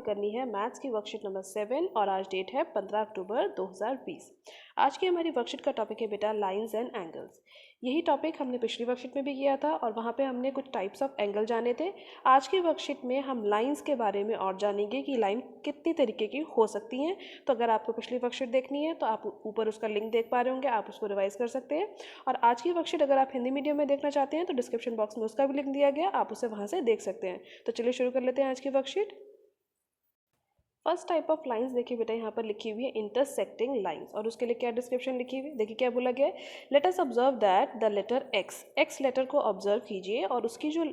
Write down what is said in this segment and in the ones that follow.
करनी है मैथ्स की वर्कशीट नंबर 7 और आज डेट है 15 अक्टूबर 2020। आज की हमारी वर्कशीट का टॉपिक है बेटा लाइंस एंड एंगल्स। यही टॉपिक हमने पिछली वर्कशीट में भी किया था और वहाँ पे हमने कुछ टाइप्स ऑफ एंगल जाने थे। आज की वर्कशीट में हम लाइंस के बारे में और जानेंगे कि लाइन कितनी तरीके की हो सकती हैं। तो अगर आपको पिछली वर्कशीट देखनी है तो आप ऊपर उसका लिंक देख पा रहे होंगे, आप उसको रिवाइज कर सकते हैं। और आज की वर्कशीट अगर आप हिंदी मीडियम में देखना चाहते हैं तो डिस्क्रिप्शन बॉक्स में उसका भी लिंक दिया गया, आप उसे वहाँ से देख सकते हैं। तो चलिए शुरू कर लेते हैं आज की worksheet. First type of lines देखिए बेटा, यहाँ पर लिखी हुई है इंटरसेक्टिंग लाइंस और उसके लिए क्या डिस्क्रिप्शन लिखी हुई है, देखिए क्या बोला गया है। Let us observe that the letter X letter को ऑब्जर्व कीजिए और उसकी जो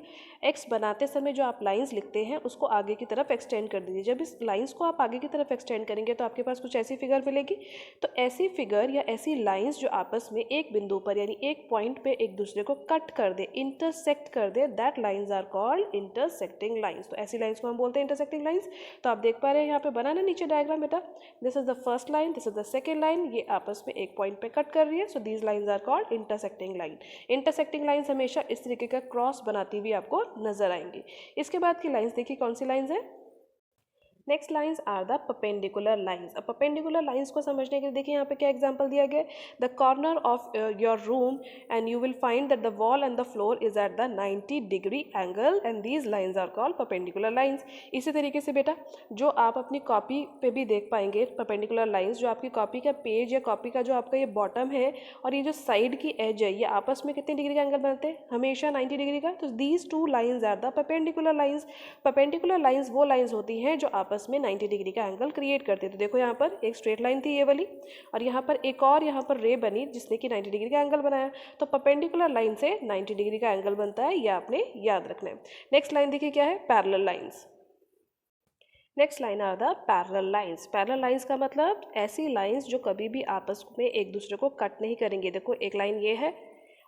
एक्स बनाते समय जो आप लाइंस लिखते हैं उसको आगे की तरफ एक्सटेंड कर दीजिए। जब इस लाइंस को आप आगे की तरफ एक्सटेंड करेंगे तो आपके पास कुछ ऐसी फिगर मिलेगी। तो ऐसी फिगर या ऐसी लाइंस जो आपस में एक बिंदु पर यानी एक पॉइंट पे एक दूसरे को कट कर दे, इंटरसेक्ट कर दे, that lines are called intersecting lines. तो ऐसी लाइंस को हम बोलते हैं इंटरसेक्टिंग लाइंस। तो आप देख पा रहे हैं यहाँ पे बना ना नीचे डायग्राम बेटा, this is the first line, this is the second line, ये आपस में एक पॉइंट पे कट कर रही है। So these lines are called intersecting line. Intersecting lines हमेशा इस तरीके का क्रॉस बनाती हुई आपको नजर आएंगी। इसके बाद की लाइंस देखिए कौन सी लाइंस है। Next lines are the perpendicular lines. अब परपेंडिकुलर लाइंस को समझने के लिए देखिए यहाँ पे क्या एग्जांपल दिया गया है। The corner of your room and you will find that the wall and the floor is at the 90 degree angle and these lines are called perpendicular lines. इसी तरीके से बेटा जो आप अपनी कॉपी पे भी देख पाएंगे परपेंडिकुलर लाइंस, जो आपकी कॉपी का पेज या कॉपी का जो आपका ये बॉटम है और ये जो साइड की एज है, ये आपस में कितने डिग्री का एंगल बनाते हैं, हमेशा 90 डिग्री का। तो these two lines are the perpendicular lines. Perpendicular lines वो लाइंस होती हैं जो आपस में 90 डिग्री का एंगल क्रिएट करते हैं। तो देखो यहाँ पर एक स्ट्रेट लाइन थी ये वाली और यहाँ पर एक और यहाँ पर रे बनी जिसने कि 90 डिग्री का एंगल बनाया। तो परपेंडिकुलर लाइन से 90 डिग्री का एंगल बनता है, यह आपने याद रखना है। नेक्स्ट लाइन देखिए क्या है, parallel lines. Next line are the parallel lines. Parallel lines का मतलब ऐसी लाइंस जो कभी भी आपस में एक दूसरे को कट नहीं करेंगे। देखो एक लाइन ये है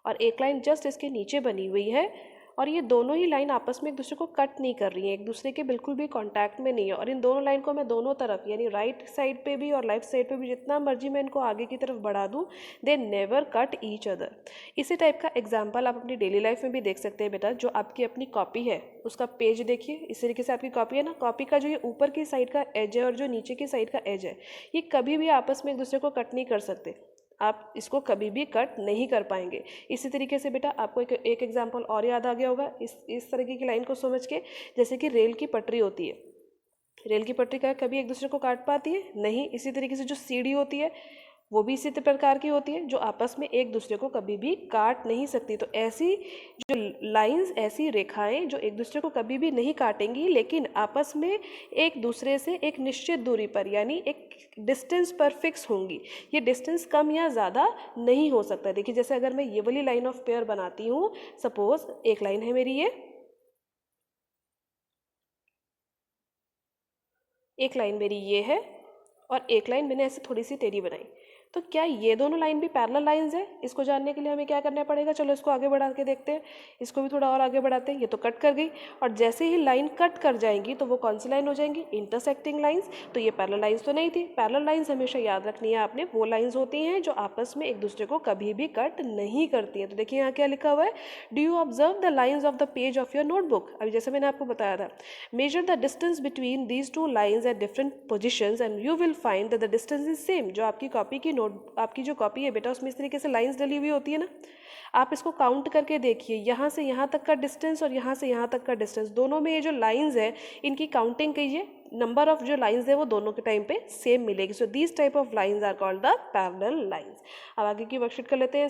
और एक लाइन जस्ट इसके नीचे बनी हुई है और ये दोनों ही लाइन आपस में एक दूसरे को कट नहीं कर रही हैं, एक दूसरे के बिल्कुल भी कांटेक्ट में नहीं है। और इन दोनों लाइन को मैं दोनों तरफ यानी राइट साइड पे भी और लेफ्ट साइड पे भी जितना मर्जी मैं इनको आगे की तरफ बढ़ा दूँ, they never cut each other. इसी टाइप का एग्जाम्पल आप अपनी डेली लाइफ में भी देख सकते हैं बेटा। जो आपकी अपनी कॉपी है उसका पेज देखिए, इस तरीके से आपकी कॉपी है ना, कॉपी का जो ये ऊपर की साइड का एज है और जो नीचे की साइड का एज है, ये कभी भी आपस में एक दूसरे को कट नहीं कर सकते। आप इसको कभी भी कट नहीं कर पाएंगे। इसी तरीके से बेटा आपको एक एग्जांपल और याद आ गया होगा इस तरीके की लाइन को समझ के, जैसे कि रेल की पटरी होती है। रेल की पटरी का कभी एक दूसरे को काट पाती है नहीं। इसी तरीके से जो सीढ़ी होती है वो भी इसी प्रकार की होती है जो आपस में एक दूसरे को कभी भी काट नहीं सकती। तो ऐसी जो लाइंस, ऐसी रेखाएं जो एक दूसरे को कभी भी नहीं काटेंगी लेकिन आपस में एक दूसरे से एक निश्चित दूरी पर यानी एक डिस्टेंस पर फिक्स होंगी। ये डिस्टेंस कम या ज़्यादा नहीं हो सकता। देखिए जैसे अगर मैं ये वाली लाइन ऑफ पेयर बनाती हूँ, सपोज एक लाइन है मेरी, ये एक लाइन मेरी ये है और एक लाइन मैंने ऐसे थोड़ी सी टेढ़ी बनाई। तो क्या ये दोनों लाइन भी पैरेलल लाइंस है? इसको जानने के लिए हमें क्या करना पड़ेगा, चलो इसको आगे बढ़ा के देखते हैं। इसको भी थोड़ा और आगे बढ़ाते हैं। ये तो कट कर गई और जैसे ही लाइन कट कर जाएंगी तो वो कौन सी लाइन हो जाएंगी, इंटरसेक्टिंग लाइंस। तो ये पैरेलल लाइंस तो नहीं थी। पैरेलल लाइंस हमेशा याद रखनी है आपने, वो लाइंस होती हैं जो आपस में एक दूसरे को कभी भी कट नहीं करती हैं। तो देखिए यहाँ क्या लिखा हुआ है, do you observe the lines of the page of your notebook. अभी जैसे मैंने आपको बताया था, measure the distance between these two lines at different positions and you will find that the distance is same. जो आपकी कॉपी की आपकी जो कॉपी है बेटा उसमें इस तरीके से लाइंस डली हुई होती है ना, आप इसको काउंट करके देखिए, यहाँ से यहाँ तक का डिस्टेंस और यहाँ से यहाँ तक का डिस्टेंस, दोनों में ये जो लाइंस है इनकी काउंटिंग कीजिए, नंबर ऑफ जो लाइंस है वो दोनों के टाइम पे सेम मिलेगी। So these type of lines are called the parallel lines. अब आगे की वर्कशीट कर लेते हैं।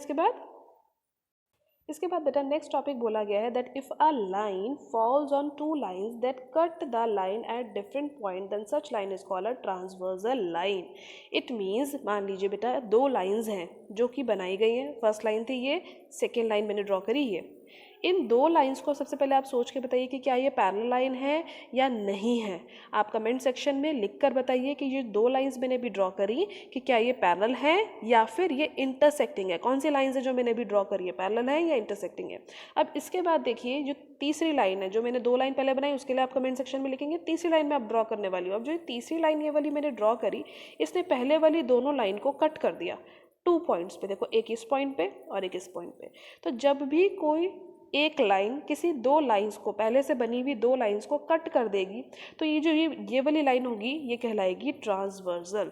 इसके बाद बेटा नेक्स्ट टॉपिक बोला गया है that if a line falls on two lines that cut the line at different point then such line is called a transversal line. It means मान लीजिए बेटा दो लाइंस हैं जो कि बनाई गई हैं। फर्स्ट लाइन थी ये, सेकेंड लाइन मैंने ड्रॉ करी है। इन दो लाइंस को सबसे पहले आप सोच के बताइए कि क्या ये पैरेलल लाइन है या नहीं है। आप कमेंट सेक्शन में लिखकर बताइए कि ये दो लाइंस मैंने भी ड्रॉ करी कि क्या ये पैरेलल है या फिर ये इंटरसेक्टिंग है। कौन सी लाइंस है जो मैंने भी ड्रॉ करी है, पैरेलल है या इंटरसेक्टिंग है। अब इसके बाद देखिए जो तीसरी लाइन है, जो मैंने दो लाइन पहले बनाई उसके लिए आप कमेंट सेक्शन में लिखेंगे, तीसरी लाइन में आप ड्रॉ करने वाली हूँ। अब जो तीसरी लाइन ये वाली मैंने ड्रॉ करी, इसने पहले वाली दोनों लाइन को कट कर दिया 2 पॉइंट्स पे। देखो एक इस पॉइंट पे और एक इस पॉइंट पे। तो जब भी कोई एक लाइन किसी दो लाइंस को, पहले से बनी हुई दो लाइंस को कट कर देगी, तो ये जो ये वाली लाइन होगी ये कहलाएगी transversal.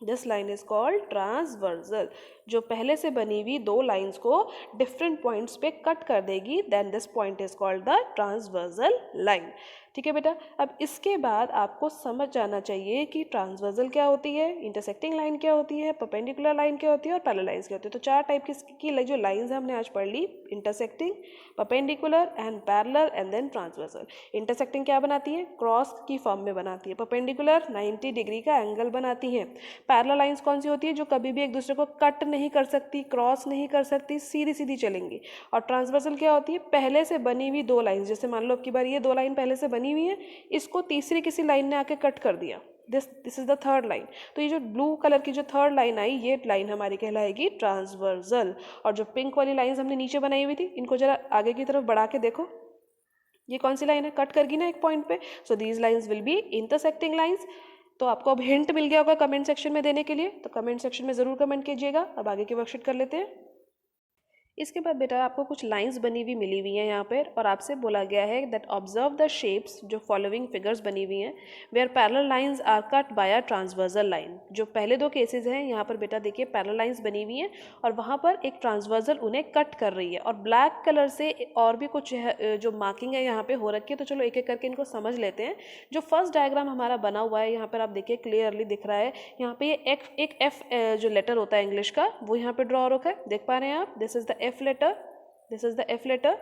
This line is called transversal. जो पहले से बनी हुई दो लाइंस को डिफरेंट पॉइंट्स पे कट कर देगी, then this point is called the transversal line. ठीक है बेटा, अब इसके बाद आपको समझ जाना चाहिए कि ट्रांसवर्सल क्या होती है, इंटरसेक्टिंग लाइन क्या होती है, परपेंडिकुलर लाइन क्या होती है और पैरेलल लाइंस क्या होती है। तो चार टाइप की जो लाइंस हमने आज पढ़ ली, intersecting, perpendicular and parallel and then transversal. Intersecting क्या बनाती है, क्रॉस की फॉर्म में बनाती है। परपेंडिकुलर 90 डिग्री का एंगल बनाती है। पैरेलल लाइंस कौन सी होती है, जो कभी भी एक दूसरे को कट नहीं कर सकती, क्रॉस नहीं कर सकती, सीधी सीधी चलेंगी। और ट्रांसवर्सल क्या होती है, पहले से बनी हुई दो लाइन, जैसे मान लो अब की बार ये दो लाइन पहले से बनी हुई है, इसको तीसरी किसी लाइन ने आके कट कर दिया, this is the third line. तो ये जो ब्लू कलर की जो थर्ड लाइन आई, ये लाइन हमारी कहलाएगी ट्रांसवर्सल। और जो पिंक वाली लाइंस हमने नीचे बनाई हुई थी, इनको जरा आगे की तरफ बढ़ा के देखो, ये कौन सी लाइन है, कट करगी ना एक पॉइंट पे। सो these lines will be intersecting lines. तो आपको अब हिंट मिल गया होगा कमेंट सेक्शन में देने के लिए, तो कमेंट सेक्शन में ज़रूर कमेंट कीजिएगा। अब आगे की वर्कशीट कर लेते हैं। इसके बाद बेटा आपको कुछ लाइंस बनी हुई मिली हुई हैं यहाँ पर, और आपसे बोला गया है दैट ऑब्जर्व द शेप्स, जो फॉलोइंग फिगर्स बनी हुई हैं, where parallel lines are cut by a transversal line. जो पहले दो केसेस हैं यहाँ पर बेटा देखिए, पैरेलल लाइंस बनी हुई हैं और वहाँ पर एक ट्रांसवर्सल उन्हें कट कर रही है, और ब्लैक कलर से और भी कुछ जो मार्किंग है यहाँ पे हो रखी है। तो चलो एक एक करके इनको समझ लेते हैं। जो फर्स्ट डायग्राम हमारा बना हुआ है यहाँ पर आप देखिए क्लियरली दिख रहा है, यहाँ पे ये एक एफ जो लेटर होता है इंग्लिश का, वो यहाँ पे ड्रॉ हो रखा है, देख पा रहे हैं आप, this is the F letter, this is the F letter.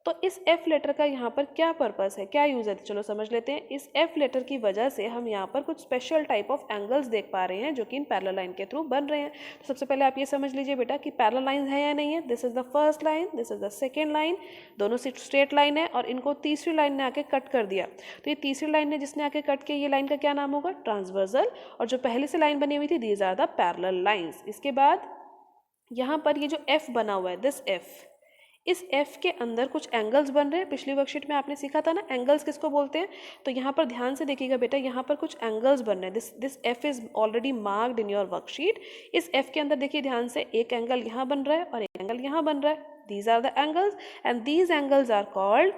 तो इस एफ लेटर का यहाँ पर क्या पर्पस है, क्या यूज़ है, तो चलो समझ लेते हैं। इस एफ लेटर की वजह से हम यहाँ पर कुछ स्पेशल टाइप ऑफ एंगल्स देख पा रहे हैं जो कि इन पैरेलल लाइन के थ्रू बन रहे हैं। तो सबसे पहले आप ये समझ लीजिए बेटा कि पैरेलल लाइन है या नहीं है। This is the first line, this is the second line, दोनों स्ट्रेट लाइन है, और इनको तीसरी लाइन ने आके कट कर दिया। तो ये तीसरी लाइन ने जिसने आके कट किया, ये लाइन का क्या नाम होगा, ट्रांसवर्सल। और जो पहले से लाइन बनी हुई थी, these are the parallel lines. इसके बाद यहाँ पर ये जो एफ बना हुआ है, दिस एफ, इस एफ के अंदर कुछ एंगल्स बन रहे हैं। पिछली वर्कशीट में आपने सीखा था ना एंगल्स किसको बोलते हैं। तो यहाँ पर ध्यान से देखिएगा बेटा, यहाँ पर कुछ एंगल्स बन रहे हैं। This F is already marked in your worksheet. इस एफ के अंदर देखिए ध्यान से, एक एंगल यहाँ बन रहा है और एक एंगल यहाँ बन रहा है। These are the angles and these angles are called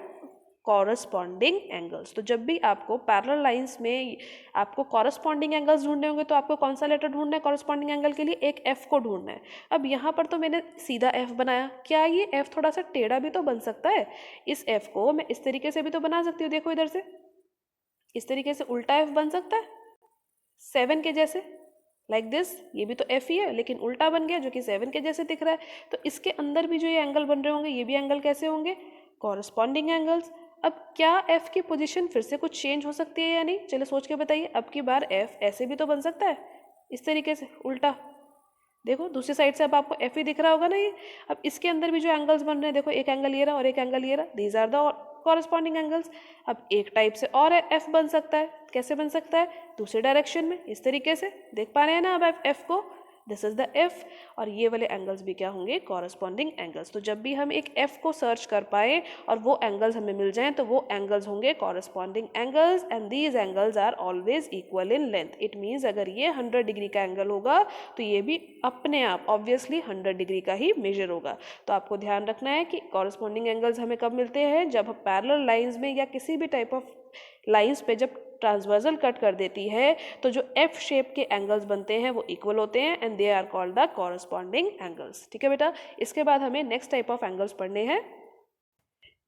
corresponding angles. तो जब भी आपको पैरेलल लाइंस में आपको कॉरस्पॉन्डिंग एंगल्स ढूंढने होंगे, तो आपको कौन सा लेटर ढूंढना है कॉरस्पॉन्डिंग एंगल के लिए, एक एफ को ढूंढना है। अब यहाँ पर तो मैंने सीधा एफ बनाया, क्या ये एफ थोड़ा सा टेढ़ा भी तो बन सकता है। इस एफ को मैं इस तरीके से भी तो बना सकती हूँ, देखो इधर से इस तरीके से उल्टा एफ बन सकता है, 7 के जैसे, लाइक दिस। ये भी तो एफ ही है लेकिन उल्टा बन गया, जो कि 7 के जैसे दिख रहा है। तो इसके अंदर भी जो ये एंगल बन रहे होंगे, ये भी एंगल कैसे होंगे, कॉरस्पॉन्डिंग एंगल्स। अब क्या एफ की पोजीशन फिर से कुछ चेंज हो सकती है या नहीं, चलो सोच के बताइए। अब की बार एफ ऐसे भी तो बन सकता है, इस तरीके से उल्टा। देखो दूसरी साइड से अब आपको एफ ही दिख रहा होगा ना ये। अब इसके अंदर भी जो एंगल्स बन रहे हैं, देखो एक एंगल ये रहा और एक एंगल ये रहा, these are the corresponding angles. अब एक टाइप से और एफ बन सकता है, कैसे बन सकता है, दूसरे डायरेक्शन में, इस तरीके से, देख पा रहे हैं ना अब एफ को, दिस इज द एफ। और ये वाले एंगल्स भी क्या होंगे, कॉरस्पॉन्डिंग एंगल्स। तो जब भी हम एक एफ को सर्च कर पाए और वो एंगल्स हमें मिल जाएं, तो वो एंगल्स होंगे corresponding angles and these angles are always equal in length. It means अगर ये 100 डिग्री का एंगल होगा, तो ये भी अपने आप ऑब्वियसली 100 डिग्री का ही मेजर होगा। तो आपको ध्यान रखना है कि कॉरस्पॉन्डिंग एंगल्स हमें कब मिलते हैं, जब पैरेलल लाइंस में या किसी भी टाइप ऑफ लाइंस पे जब ट्रांसवर्सल कट कर देती है, तो जो एफ शेप के एंगल्स बनते हैं वो इक्वल होते हैं and they are called the corresponding angles. ठीक है बेटा, इसके बाद हमें नेक्स्ट टाइप ऑफ एंगल्स पढ़ने हैं।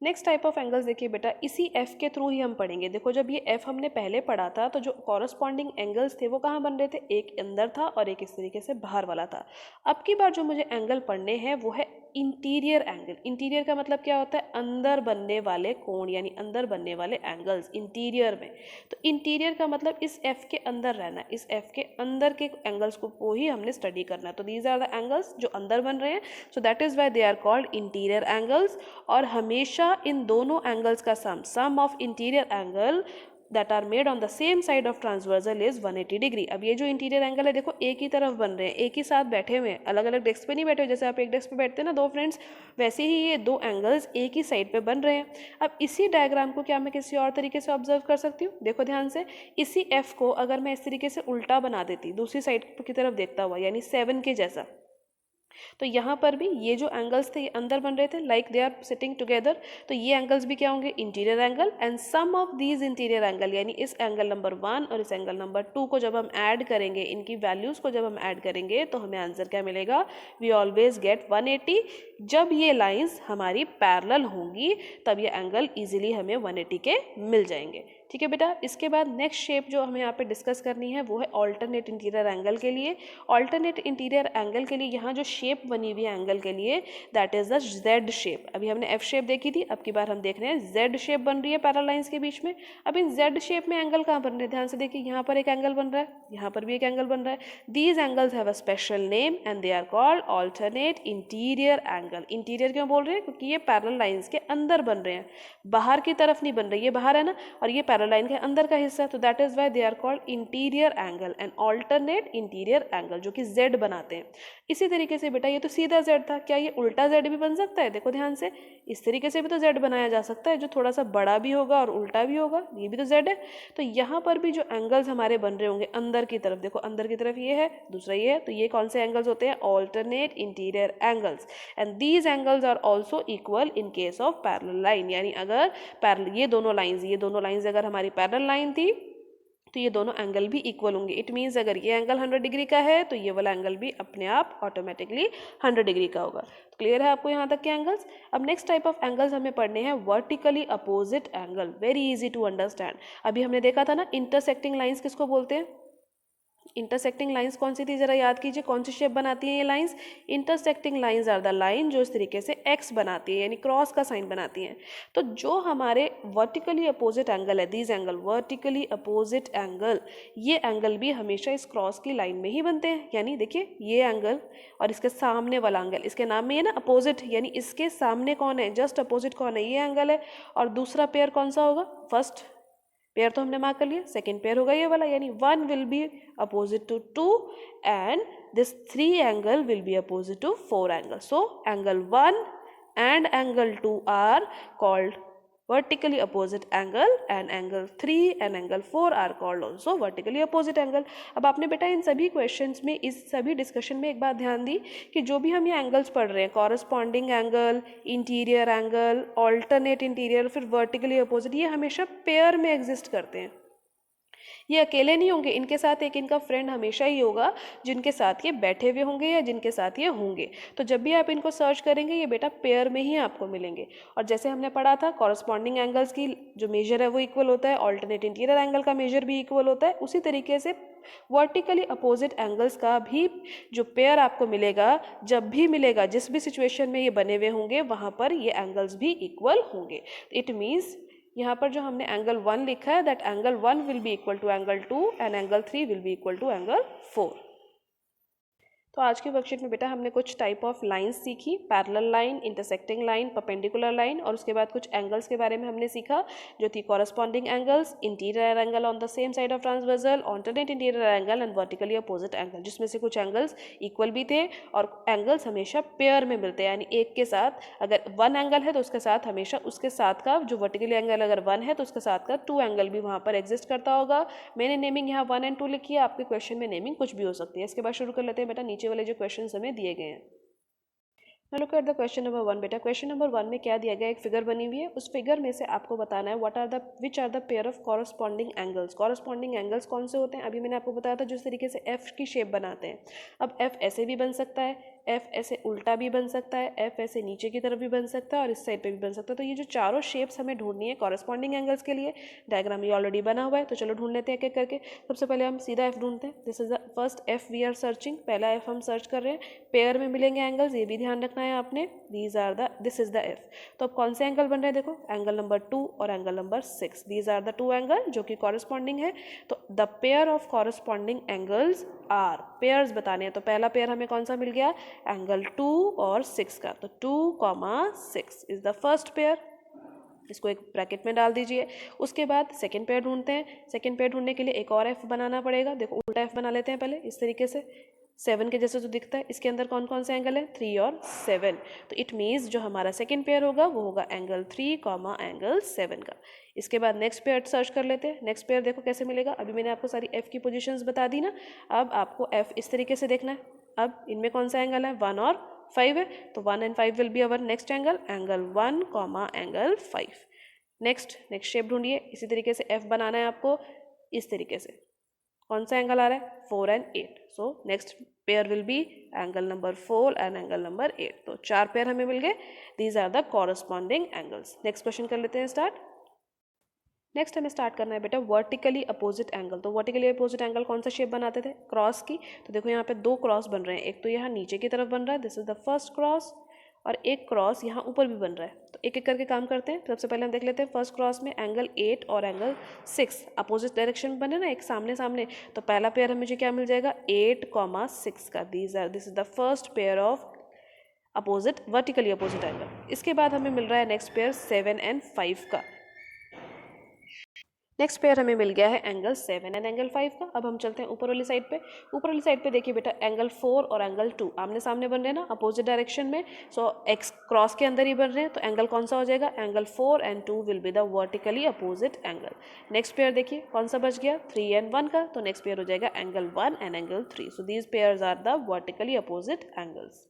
नेक्स्ट टाइप ऑफ एंगल्स देखिए बेटा, इसी एफ के थ्रू ही हम पढ़ेंगे। देखो जब ये एफ हमने पहले पढ़ा था, तो जो कॉरस्पॉन्डिंग एंगल्स थे वो कहाँ बन रहे थे, एक अंदर था और एक इस तरीके से बाहर वाला था। अब की बार जो मुझे एंगल पढ़ने हैं वो है इंटीरियर एंगल। इंटीरियर का मतलब क्या होता है, अंदर बनने वाले कोण, यानी अंदर बनने वाले एंगल्स इंटीरियर में। तो इंटीरियर का मतलब इस एफ के अंदर रहना, इस एफ के अंदर के एंगल्स को ही हमने स्टडी करना है। तो दीज आर द एंगल्स जो अंदर बन रहे हैं, so that is why they are called interior angles. और हमेशा इन दोनों एंगल्स का sum of interior angle that are made on the same side of transversal is 180 degree. अब ये जो इंटीरियर एंगल है, देखो एक ही तरफ बन रहे हैं, एक ही साथ बैठे हुए हैं, अलग अलग डेस्क पे नहीं बैठे हुए। जैसे आप एक डेस्क पे बैठते हैं ना दो फ्रेंड्स, वैसे ही ये दो एंगल्स एक ही साइड पे बन रहे हैं। अब इसी डायग्राम को क्या मैं किसी और तरीके से ऑब्जर्व कर सकती हूँ, देखो ध्यान से। इसी एफ को अगर मैं इस तरीके से उल्टा बना देती, दूसरी साइड की तरफ देखता हुआ, यानी 7 के जैसा, तो यहाँ पर भी ये जो एंगल्स थे ये अंदर बन रहे थे, like they are sitting together, तो ये एंगल्स भी क्या होंगे, interior angle, and sum of these interior angle, यानी इस एंगल नंबर 1 और इस एंगल नंबर 2 को जब हम ऐड करेंगे, इनकी वैल्यूज़ को जब हम ऐड करेंगे तो हमें आंसर क्या मिलेगा, वी ऑलवेज गेट 180। जब ये लाइंस हमारी पैरेलल होंगी तब ये एंगल इजीली हमें 180 के मिल जाएंगे। ठीक है बेटा, इसके बाद नेक्स्ट शेप जो हमें यहाँ पे डिस्कस करनी है वो है ऑल्टरनेट इंटीरियर एंगल के लिए। ऑल्टरनेट इंटीरियर एंगल के लिए यहाँ जो शेप बनी हुई है एंगल के लिए, that is the Z shape. अभी हमने एफ शेप देखी थी, अब की बार हम देख रहे हैं जेड शेप बन रही है पैरेलल लाइंस के बीच में। अब इन जेड शेप में एंगल कहाँ बन रहे हैं, ध्यान से देखिए, यहाँ पर एक एंगल बन रहा है, यहाँ पर भी एक एंगल बन रहा है। These angles have a special name and they are called alternate interior angle. Interior क्यों बोल रहे हैं, क्योंकि ये पैरेलल लाइंस के अंदर बन रहे हैं, बाहर की तरफ नहीं बन रही, ये बाहर है ना, और ये पैरेलल लाइन के अंदर का हिस्सा, तो that is why they are called interior angle and alternate interior angle, जो कि जेड बनाते हैं। इसी तरीके से बेटा ये तो सीधा जेड था, क्या ये उल्टा जेड भी बन सकता है, देखो ध्यान से, इस तरीके से भी तो जेड बनाया जा सकता है, जो थोड़ा सा बड़ा भी होगा और उल्टा भी होगा, ये भी तो जेड है। तो यहाँ पर भी जो एंगल्स हमारे बन रहे होंगे अंदर की तरफ, देखो अंदर की तरफ ये है, दूसरा ये है, तो ये कौन से एंगल्स होते हैं, alternate interior angles, and these angles are also equal in case of parallel line. यानी अगर पैरेलल ये दोनों लाइंस अगर हमारी पैरेलल लाइन थी तो ये दोनों एंगल भी इक्वल होंगे। इट मीन्स अगर ये एंगल 100 डिग्री का है तो ये वाला एंगल भी अपने आप ऑटोमेटिकली 100 डिग्री का होगा। तो क्लियर है आपको यहाँ तक के एंगल्स। अब नेक्स्ट टाइप ऑफ एंगल्स हमें पढ़ने हैं vertically opposite angle, very easy to understand. अभी हमने देखा था ना इंटरसेक्टिंग लाइंस किसको बोलते हैं, इंटरसेक्टिंग लाइंस कौन सी थी, जरा याद कीजिए, कौन सी शेप बनाती हैं ये lines, intersecting lines are the line जो इस तरीके से एक्स बनाती है, यानी क्रॉस का साइन बनाती हैं। तो जो हमारे वर्टिकली अपोजिट एंगल है, these angle vertically opposite angle, ये एंगल भी हमेशा इस क्रॉस की लाइन में ही बनते हैं। यानी देखिए ये एंगल और इसके सामने वाला एंगल, इसके नाम में ये ना अपोजिट, यानी इसके सामने कौन है, जस्ट अपोजिट कौन है, ये एंगल है। और दूसरा पेयर कौन सा होगा, फर्स्ट पेयर तो हमने मार्क कर लिया, सेकेंड पेयर होगा ये वाला, यानी 1 will be opposite to 2 and this 3 angle will be opposite to 4 angle. So angle 1 and angle 2 are called vertically opposite angle and angle 3 and angle 4 are called also vertically opposite angle। अब आपने बेटा इन सभी questions में, इस सभी discussion में एक बात ध्यान दी कि जो भी हम ये एंगल्स पढ़ रहे हैं, corresponding angle, interior angle, alternate interior, फिर वर्टिकली अपोजिट, ये हमेशा पेयर में एग्जिस्ट करते हैं, ये अकेले नहीं होंगे, इनके साथ एक इनका फ्रेंड हमेशा ही होगा जिनके साथ ये बैठे हुए होंगे या जिनके साथ ये होंगे। तो जब भी आप इनको सर्च करेंगे ये बेटा पेयर में ही आपको मिलेंगे। और जैसे हमने पढ़ा था कॉरस्पॉन्डिंग एंगल्स की जो मेजर है वो इक्वल होता है, ऑल्टरनेट इंटीरियर एंगल का मेजर भी इक्वल होता है, उसी तरीके से वर्टिकली अपोजिट एंगल्स का भी जो पेयर आपको मिलेगा, जब भी मिलेगा, जिस भी सिचुएशन में ये बने हुए होंगे वहाँ पर ये एंगल्स भी इक्वल होंगे। इट मीन्स यहाँ पर जो हमने एंगल 1 लिखा है, that angle 1 will be equal to angle 2 and angle 3 will be equal to angle 4। तो आज के वर्कशीट में बेटा हमने कुछ टाइप ऑफ लाइंस सीखी, parallel line, intersecting line, perpendicular line, और उसके बाद कुछ एंगल्स के बारे में हमने सीखा जो थी corresponding angles, interior angle on the same side of transversal, alternate interior angle and vertically opposite angle, जिसमें से कुछ एंगल्स इक्वल भी थे और एंगल्स हमेशा पेयर में मिलते हैं, यानी एक के साथ अगर 1 एंगल है तो उसके साथ हमेशा उसके साथ का जो वर्टिकली एंगल अगर 1 है तो उसके साथ का 2 एंगल भी वहाँ पर एग्जिस्ट करता होगा। मैंने नेमिंग यहाँ 1 एंड 2 लिखी है, आपके क्वेश्चन में नेमिंग कुछ भी हो सकती है। इसके बाद शुरू कर लेते हैं बेटा नीचे वाले जो क्वेश्चन हमें दिए गए हैं। Now look at the question number 1 बेटा। क्वेश्चन नंबर 1 में क्या दिया गया, एक फिगर बनी हुई है, उस फिगर में से आपको बताना है which are the pair of corresponding angles. Corresponding angles कौन से होते हैं, अभी मैंने आपको बताया था जिस तरीके से एफ की शेप बनाते हैं। अब एफ ऐसे भी बन सकता है, एफ ऐसे उल्टा भी बन सकता है, एफ ऐसे नीचे की तरफ भी बन सकता है और इस साइड पे भी बन सकता है। तो ये जो चारों शेप्स हमें ढूंढनी है कॉरस्पॉन्डिंग एंगल्स के लिए, डायग्राम ये ऑलरेडी बना हुआ है, तो चलो ढूंढ लेते हैं एक एक करके। सबसे पहले हम सीधा एफ ढूंढते हैं। This is the first F we are searching, पहला एफ हम सर्च कर रहे हैं। पेयर में मिलेंगे एंगल्स, ये भी ध्यान रखना है आपने। This is the F. तो अब कौन से एंगल बन रहे हैं, देखो एंगल नंबर 2 और angle number 6, these are the 2 angle जो कि कॉरस्पॉन्डिंग है। तो the pair of corresponding angles are, pairs बताने हैं, तो पहला पेयर हमें कौन सा मिल गया, एंगल 2 और 6 का। तो 2,6 इज द फर्स्ट पेयर, इसको एक ब्रैकेट में डाल दीजिए। उसके बाद सेकंड पेयर ढूंढते हैं। सेकंड पेयर ढूंढने के लिए एक और एफ बनाना पड़ेगा। देखो उल्टा एफ बना लेते हैं पहले, इस तरीके से 7 के जैसे जो दिखता है। इसके अंदर कौन कौन से एंगल है, 3 और 7। तो इट मीन्स जो हमारा सेकंड पेयर होगा वो होगा एंगल 3, एंगल 7 का। इसके बाद नेक्स्ट पेयर सर्च कर लेते हैं। नेक्स्ट पेयर देखो कैसे मिलेगा, अभी मैंने आपको सारी एफ की पोजीशंस बता दी ना। अब आपको एफ इस तरीके से देखना है, अब इनमें कौन सा एंगल है, 1 और 5 है, तो 1 and 5 will be our next angle, angle 1 comma angle 5। Next shape ढूंढिए। इसी तरीके से एफ बनाना है आपको, इस तरीके से कौन सा एंगल आ रहा है, 4 and 8। So next pair will be angle number 4 and angle number 8। तो 4 पेयर हमें मिल गए, these are the corresponding angles. Next question कर लेते हैं स्टार्ट। नेक्स्ट हमें स्टार्ट करना है बेटा वर्टिकली अपोजिट एंगल। तो वर्टिकली अपोजिट एंगल कौन सा शेप बनाते थे, क्रॉस की। तो देखो यहाँ पे 2 क्रॉस बन रहे हैं, एक तो यहाँ नीचे की तरफ बन रहा है, this is the first cross, और एक क्रॉस यहाँ ऊपर भी बन रहा है। तो एक एक करके काम करते हैं। सबसे पहले हम देख लेते हैं फर्स्ट क्रॉस में एंगल 8 और एंगल 6 अपोजिट डायरेक्शन में बने ना, एक सामने सामने। तो पहला पेयर हमें क्या मिल जाएगा, 8,6 का। This is the first pair of opposite vertically opposite angle. इसके बाद हमें मिल रहा है नेक्स्ट पेयर 7 and 5 का। नेक्स्ट पेयर हमें मिल गया है एंगल 7 एंड एंगल 5 का। अब हम चलते हैं ऊपर वाली साइड पे। ऊपर वाली साइड पे देखिए बेटा एंगल 4 और एंगल 2 आमने सामने बन रहे हैं ना, अपोजिट डायरेक्शन में। सो एक्स क्रॉस के अंदर ही बन रहे हैं, तो एंगल कौन सा हो जाएगा, angle 4 and 2 will be the vertically opposite angle. Next pair देखिए कौन सा बच गया, 3 and 1 का। तो नेक्स्ट पेयर हो जाएगा angle 1 and angle 3। So these pairs are the vertically opposite angles.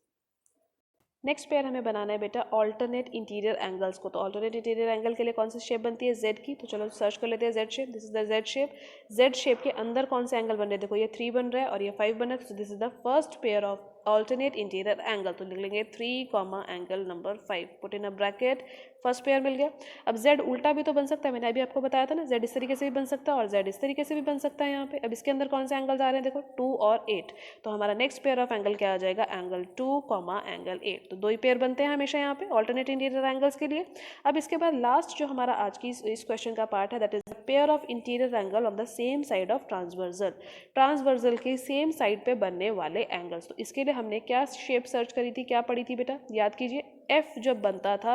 Next pair हमें बनाना है बेटा ऑल्टरनेट इंटीरियर एंगल्स को। तो ऑल्टरनेट इंटीरियर एंगल के लिए कौन सी शेप बनती है, जेड की। तो चलो सर्च कर लेते हैं Z shape. This is the Z shape. Z shape के अंदर कौन से एंगल बन रहे हैं, देखो ये 3 बन रहा है और ये 5 बन रहा है। तो this is the first pair of alternate interior angle. तो लिख लेंगे 3 comma angle number 5, put in a bracket, first pair मिल गया। अब जेड उल्टा भी तो बन सकता है, मैंने अभी आपको बताया था ना, जेड इस तरीके से भी बन सकता है और जेड इस तरीके से भी बन सकता है यहाँ पे। अब इसके अंदर कौन से एंगल्स आ रहे हैं, देखो 2 और 8। तो हमारा नेक्स्ट पेयर ऑफ एंगल क्या आ जाएगा, एंगल 2 कॉमा एंगल 8। तो 2 ही पेयर बनते हैं हमेशा यहाँ पे ऑल्टरनेट इंटीरियर एंगल्स के लिए। अब इसके बाद लास्ट जो हमारा आज की इस क्वेश्चन का पार्ट है, that is pair of interior angle on the same side of transversal. Transversal के सेम साइड पे बनने वाले एंगल्स। तो इसके लिए हमने क्या शेप सर्च करी थी, क्या पढ़ी थी बेटा, याद कीजिए। एफ जब बनता था,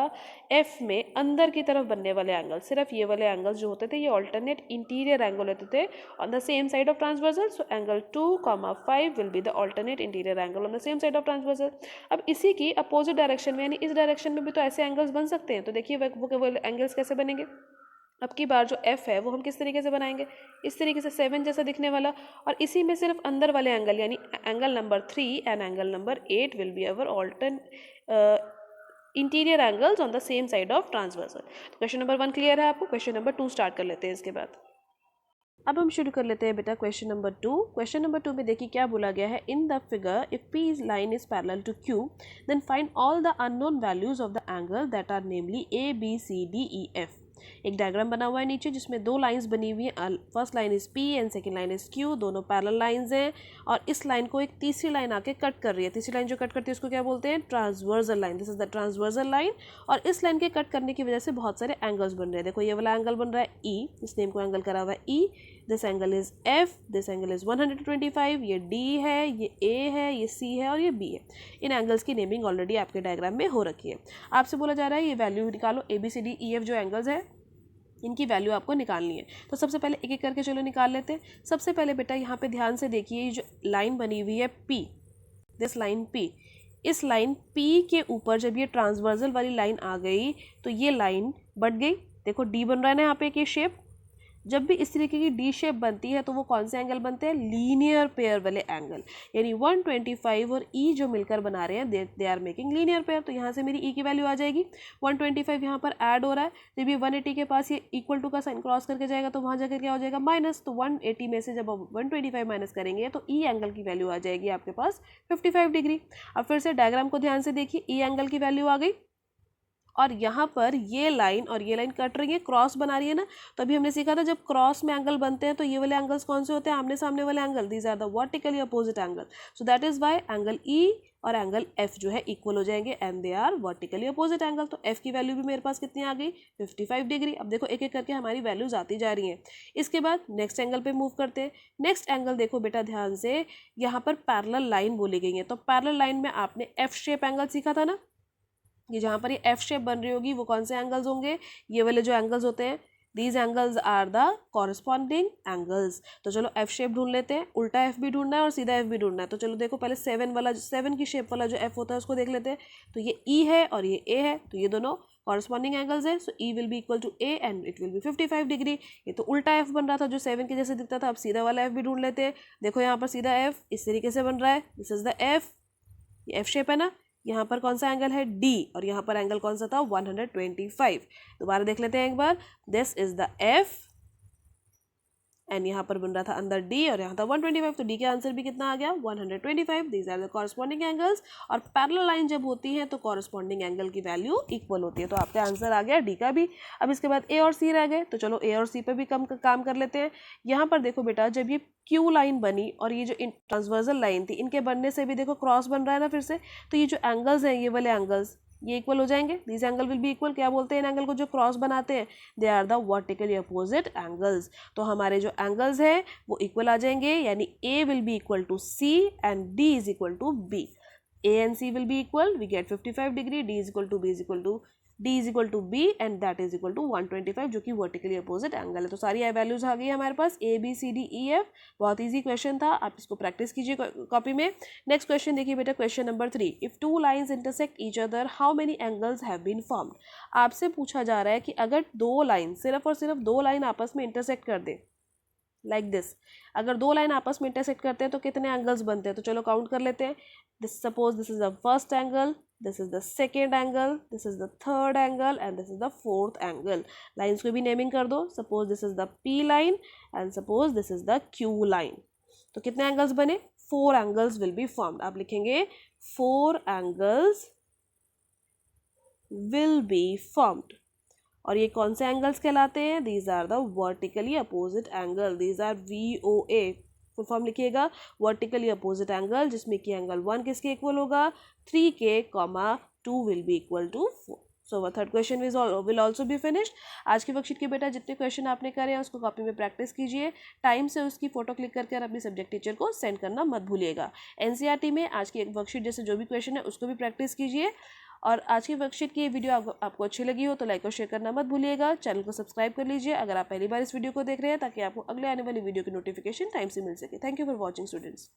एफ में अंदर की तरफ बनने वाले एंगल, सिर्फ ये वाले एंगल्स जो होते थे ये ऑल्टरनेट इंटीरियर एंगल होते थे on the same side of transversal. So angle 2,5 will be the alternate interior angle on the same side of transversal. अब इसी की अपोजिट डायरेक्शन में यानी इस डायरेक्शन में भी तो ऐसे एंगल्स बन सकते हैं। तो देखिए वो एंगल्स कैसे बनेंगे। अब की बार जो एफ है वो हम किस तरीके से बनाएंगे, इस तरीके से 7 जैसा दिखने वाला, और इसी में सिर्फ अंदर वाले एंगल यानी angle number 3 and angle number 8 will be our interior angles on the same side of transversal. Question number 1 clear है आपको। क्वेश्चन नंबर 2 स्टार्ट कर लेते हैं इसके बाद। अब हम शुरू कर लेते हैं बेटा क्वेश्चन नंबर 2। क्वेश्चन नंबर 2 में देखिए क्या बोला गया है, in the figure if P is line is parallel to Q then find all the unknown values of the angle that are namely A B C D E F। एक diagram बना हुआ है नीचे जिसमें 2 लाइंस बनी हुई है, first line is P and second line is Q, दोनों पैरेलल लाइंस हैं। और इस लाइन को एक तीसरी लाइन आके कट कर रही है, तीसरी लाइन जो कट करती है उसको क्या बोलते हैं, transversal line. This is the transversal line. और इस लाइन के कट करने की वजह से बहुत सारे एंगल्स बन रहे हैं। देखो ये वाला एंगल बन रहा है E, इस नेम को एंगल करा हुआ है E, this angle is F, this angle is 125, ये D है, ये A है, ये C है और ये B है। इन एंगल्स की नेमिंग ऑलरेडी आपके डायग्राम में हो रखी है। आपसे बोला जा रहा है ये वैल्यू निकालो, ABCDEF जो एंगल्स है इनकी वैल्यू आपको निकालनी है। तो सबसे पहले एक एक करके चलो निकाल लेते हैं। सबसे पहले बेटा यहाँ पे ध्यान से देखिए, ये जो लाइन बनी हुई है P, दिस लाइन P, इस लाइन P के ऊपर जब ये ट्रांसवर्सल वाली लाइन आ गई तो ये लाइन बढ़ गई। देखो D बन रहा है ना यहाँ पे एक ये शेप। जब भी इस तरीके की डी शेप बनती है तो वो कौन से एंगल बनते हैं, लीनियर पेयर वाले एंगल। यानी 125 और ई जो मिलकर बना रहे हैं they are making linear pair. तो यहाँ से मेरी ई की वैल्यू आ जाएगी 125, यहाँ पर ऐड हो रहा है जब ये 180 के पास ये इक्वल टू का साइन क्रॉस करके जाएगा तो वहाँ जाकर क्या हो जाएगा माइनस। तो 180 में से जब 125 माइनस करेंगे तो ई एंगल की वैल्यू आ जाएगी आपके पास 55 डिग्री। अब फिर से डायग्राम को ध्यान से देखिए, ई एंगल की वैल्यू आ गई और यहाँ पर ये लाइन और ये लाइन कट रही है, क्रॉस बना रही है ना। तो अभी हमने सीखा था जब क्रॉस में एंगल बनते हैं तो ये वाले एंगल्स कौन से होते हैं, आमने सामने वाले angle, these are the vertically opposite angle. So that is why angle E और एंगल एफ जो है इक्वल हो जाएंगे and they are vertically opposite angle. तो एफ की वैल्यू भी मेरे पास कितनी आ गई 55 डिग्री। अब देखो एक एक करके हमारी वैल्यूज आती जा रही हैं। इसके बाद नेक्स्ट एंगल पे मूव करते हैं। नेक्स्ट एंगल देखो बेटा ध्यान से, यहाँ पर पैरेलल लाइन बोली गई है। तो पैरेलल लाइन में आपने एफ शेप एंगल सीखा था ना, ये जहाँ पर ये एफ शेप बन रही होगी वो कौन से एंगल्स होंगे, ये वाले जो एंगल्स होते हैं these angles are the corresponding angles. तो चलो एफ शेप ढूंढ लेते हैं, उल्टा एफ भी ढूंढना है और सीधा एफ भी ढूंढना है। तो चलो देखो पहले 7 की शेप वाला जो एफ होता है उसको देख लेते हैं। तो ये ई है और ये ए है, तो ये दोनों कॉरस्पॉन्डिंग एंगल्स है। So E will be equal to A and it will be 55 degree. ये तो उल्टा एफ बन रहा था जो 7 के जैसे दिखता था। अब सीधा वाला एफ भी ढूंढ लेते हैं। देखो यहाँ पर सीधा एफ इस तरीके से बन रहा है, दिस इज द एफ, ये एफ शेप है ना। यहाँ पर कौन सा एंगल है, डी, और यहाँ पर एंगल कौन सा था, 125। दोबारा देख लेते हैं एक बार, this is the F and यहाँ पर बन रहा था अंदर डी और यहाँ था 125। तो डी का आंसर भी कितना आ गया, 125। These are the corresponding angles. और पैरेलल लाइन जब होती है तो कॉरस्पॉन्डिंग एंगल की वैल्यू इक्वल होती है। तो आपका आंसर आ गया डी का भी। अब इसके बाद ए और सी रह गए, तो चलो ए और सी पे भी काम कर लेते हैं। यहाँ पर देखो बेटा, जब ये क्यू लाइन बनी और ये जो ट्रांसवर्सल लाइन थी, इनके बनने से भी देखो क्रॉस बन रहा है ना फिर से। तो ये जो एंगल्स हैं, ये वाले एंगल्स, ये इक्वल हो जाएंगे। This angle will be equal. क्या बोलते हैं इन एंगल को जो क्रॉस बनाते हैं, they are the vertically opposite angles. तो हमारे जो एंगल्स हैं वो इक्वल आ जाएंगे, यानी A will be equal to C and D is equal to B. A and C will be equal, we get 55 degree, D is equal to B is equal to D is equal to B and that is equal to 125, जो कि vertically opposite angle है। तो सारी आई values आ गई हमारे पास, A B C D E F. बहुत ईजी क्वेश्चन था, आप इसको प्रैक्टिस कीजिए कॉपी में। नेक्स्ट क्वेश्चन देखिए बेटा, question number 3। If two lines intersect each other how many angles have been formed. आपसे पूछा जा रहा है कि अगर दो लाइन, सिर्फ और सिर्फ दो लाइन आपस में इंटरसेक्ट कर दे, लाइक दिस, अगर दो लाइन आपस में इंटरसेक्ट करते हैं तो कितने एंगल्स बनते हैं। तो चलो काउंट कर लेते हैं। This suppose this is the first angle, this is the second angle, this is the third angle and this is the fourth angle. Lines को भी नेमिंग कर दो। Suppose this is the P line and suppose this is the Q line. तो कितने angles बने, 4 angles will be formed. आप लिखेंगे 4 angles will be formed. और ये कौन से एंगल्स कहलाते हैं, these are the vertically opposite angle, these are VOA। Full form लिखिएगा, वर्टिकली अपोजिट एंगल, जिसमें कि एंगल 1 किसके इक्वल होगा, 3K, 2 will be equal to 4। So the third question will also be finished. आज की वर्कशीट के बेटा जितने क्वेश्चन आपने करे हैं उसको कॉपी में प्रैक्टिस कीजिए। टाइम से उसकी फोटो क्लिक करके अपनी सब्जेक्ट टीचर को सेंड करना मत भूलिएगा। NCERT में आज की एक वर्कशीट जैसे जो भी क्वेश्चन है उसको भी प्रैक्टिस कीजिए। और आज की वर्कशीट की ये वीडियो आपको अच्छी लगी हो तो लाइक और शेयर करना मत भूलिएगा। चैनल को सब्सक्राइब कर लीजिए अगर आप पहली बार इस वीडियो को देख रहे हैं, ताकि आपको अगले आने वाली वीडियो की नोटिफिकेशन टाइम से मिल सके। Thank you for watching students.